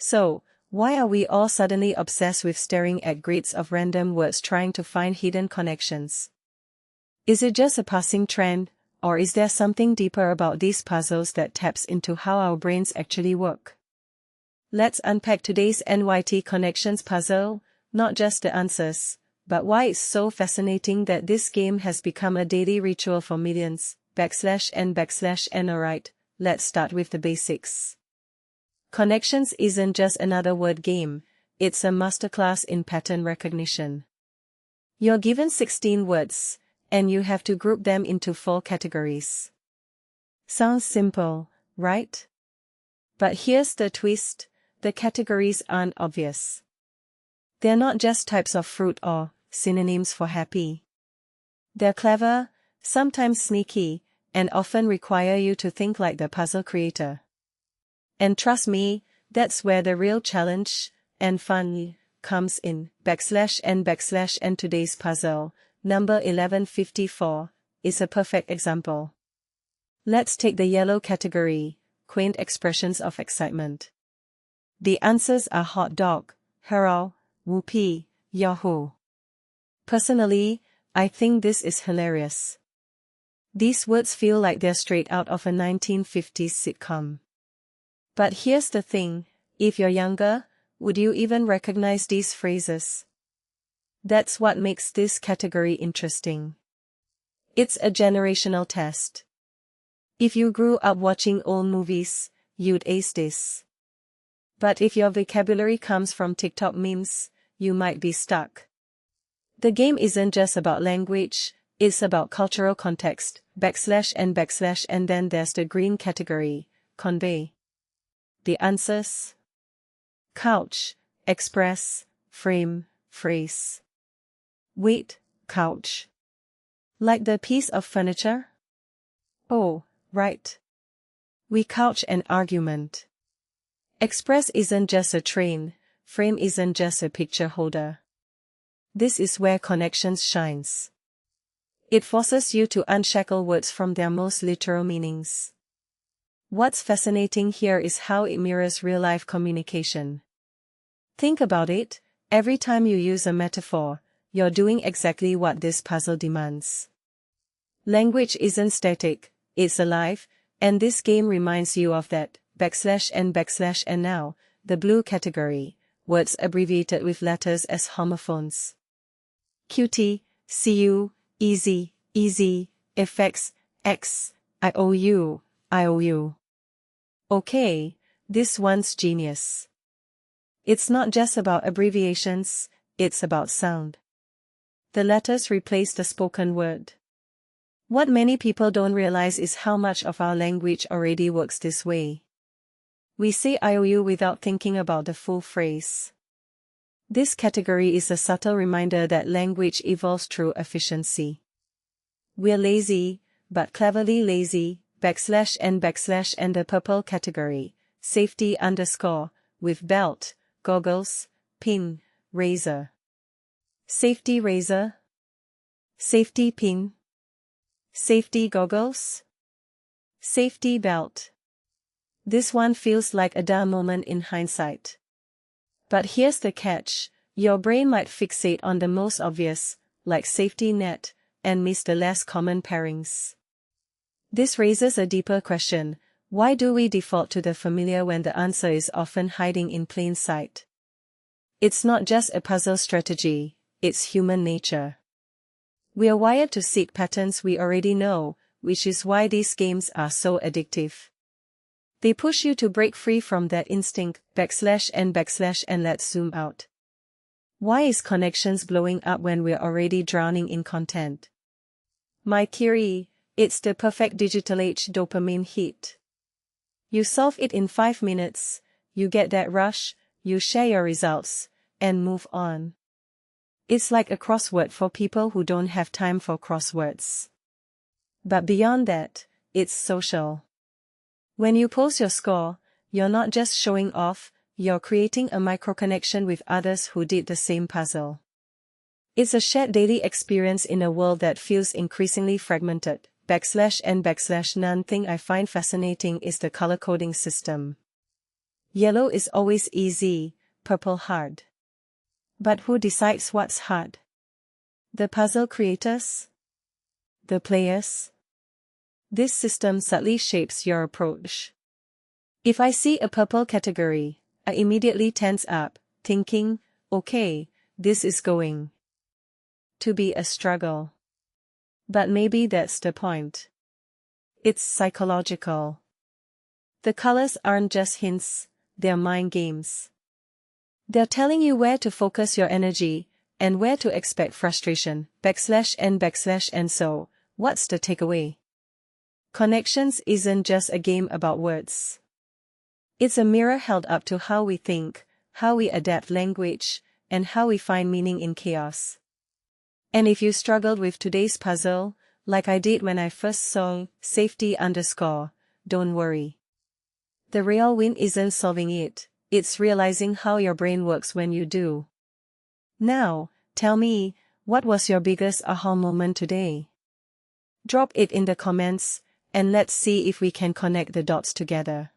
So, why are we all suddenly obsessed with staring at grids of random words trying to find hidden connections? Is it just a passing trend, or is there something deeper about these puzzles that taps into how our brains actually work? Let's unpack today's NYT connections puzzle, not just the answers, but why it's so fascinating that this game has become a daily ritual for millions. /n/n. Alright, let's start with the basics. Connections isn't just another word game, it's a masterclass in pattern recognition. You're given 16 words, and you have to group them into 4 categories. Sounds simple, right? But here's the twist, the categories aren't obvious. They're not just types of fruit or synonyms for happy. They're clever, sometimes sneaky, and often require you to think like the puzzle creator. And trust me, that's where the real challenge and fun comes in. /n/n. Today's puzzle, number 1154, is a perfect example. Let's take the yellow category, quaint expressions of excitement. The answers are hot dog, hurrah, whoopee, yahoo. Personally, I think this is hilarious. These words feel like they're straight out of a 1950s sitcom. But here's the thing, if you're younger, would you even recognize these phrases? That's what makes this category interesting. It's a generational test. If you grew up watching old movies, you'd ace this. But if your vocabulary comes from TikTok memes, you might be stuck. The game isn't just about language, it's about cultural context, /n/n. And then there's the green category, convey. The answers: couch, express, frame, phrase. Wait, couch. Like the piece of furniture? Oh, right. We couch an argument. Express isn't just a train, frame isn't just a picture holder. This is where connections shines. It forces you to unshackle words from their most literal meanings. What's fascinating here is how it mirrors real-life communication. Think about it, every time you use a metaphor, you're doing exactly what this puzzle demands. Language isn't static, it's alive, and this game reminds you of that. /n/n. And now, the blue category, words abbreviated with letters as homophones. QT, CU, easy, easy, FX, X, IOU. Okay, this one's genius. It's not just about abbreviations, it's about sound. The letters replace the spoken word. What many people don't realize is how much of our language already works this way. We say IOU without thinking about the full phrase. This category is a subtle reminder that language evolves through efficiency. We're lazy, but cleverly lazy, /n/. And the purple category, safety _ with belt, goggles, pin, razor. Safety razor? Safety pin? Safety goggles? Safety belt. This one feels like a duh moment in hindsight. But here's the catch, your brain might fixate on the most obvious, like safety net, and miss the less common pairings. This raises a deeper question, why do we default to the familiar when the answer is often hiding in plain sight? It's not just a puzzle strategy, it's human nature. We are wired to seek patterns we already know, which is why these games are so addictive. They push you to break free from that instinct, /n/. And let's zoom out. Why is connections blowing up when we're already drowning in content? My theory, it's the perfect digital age dopamine hit. You solve it in 5 minutes, you get that rush, you share your results, and move on. It's like a crossword for people who don't have time for crosswords. But beyond that, it's social. When you post your score, you're not just showing off, you're creating a micro-connection with others who did the same puzzle. It's a shared daily experience in a world that feels increasingly fragmented. /n/. One thing I find fascinating is the color coding system. Yellow is always easy, purple hard. But who decides what's hard? The puzzle creators? The players? This system subtly shapes your approach. If I see a purple category, I immediately tense up, thinking, okay, this is going to be a struggle. But maybe that's the point. It's psychological. The colors aren't just hints, they're mind games. They're telling you where to focus your energy, and where to expect frustration, /and so, what's the takeaway? Connections isn't just a game about words. It's a mirror held up to how we think, how we adapt language, and how we find meaning in chaos. And if you struggled with today's puzzle, like I did when I first saw safety_, don't worry. The real win isn't solving it, it's realizing how your brain works when you do. Now, tell me, what was your biggest aha moment today? Drop it in the comments, and let's see if we can connect the dots together.